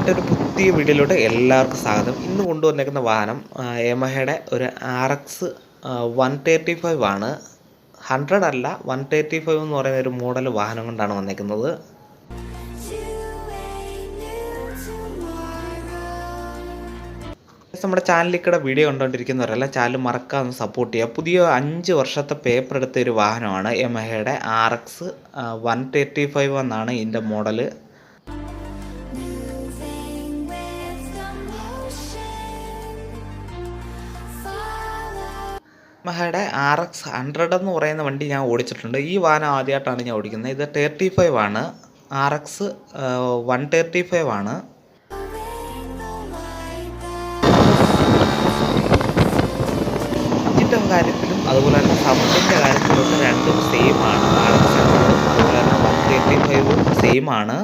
എൻ്റെ ഒരു പുതിയ വീഡിയോയിലോട്ട് എല്ലാവർക്കും സ്വാഗതം. ഇന്ന് കൊണ്ടുവന്നേക്കുന്ന വാഹനം യമഹയുടെ ഒരു RX 135 ആണ്. 100 അല്ല, 135 എന്ന് പറയുന്ന ഒരു മോഡൽ വാഹനം കൊണ്ടാണ് വന്നേക്കുന്നത്. നമ്മുടെ ചാനലിൽ വീഡിയോ കണ്ടുകൊണ്ടിരിക്കുന്നവരല്ല, ചാനൽ മറക്കാതെ സപ്പോർട്ട് ചെയ്യുക. പുതിയ 5 വർഷത്തെ പേപ്പർ എടുത്ത ഒരു വാഹനമാണ് യമഹയുടെ RX 135 എന്നാണ് ഇതിൻ്റെ മോഡൽ. യമഹയുടെ RX 100 എന്ന് പറയുന്ന വണ്ടി ഞാൻ ഓടിച്ചിട്ടുണ്ട്. ഈ വാഹനം ആദ്യമായിട്ടാണ് ഞാൻ ഓടിക്കുന്നത്. ഇത് 35 ആണ്, RX 135 ആണ്. എഞ്ചിൻ്റെ കാര്യത്തിലും അതുപോലെ തന്നെ സൗണ്ടിൻ്റെ കാര്യത്തിലൊക്കെ രണ്ടും സെയിം ആണ്. RX 100 അതുപോലെ തന്നെ 135 സെയിം ആണ്.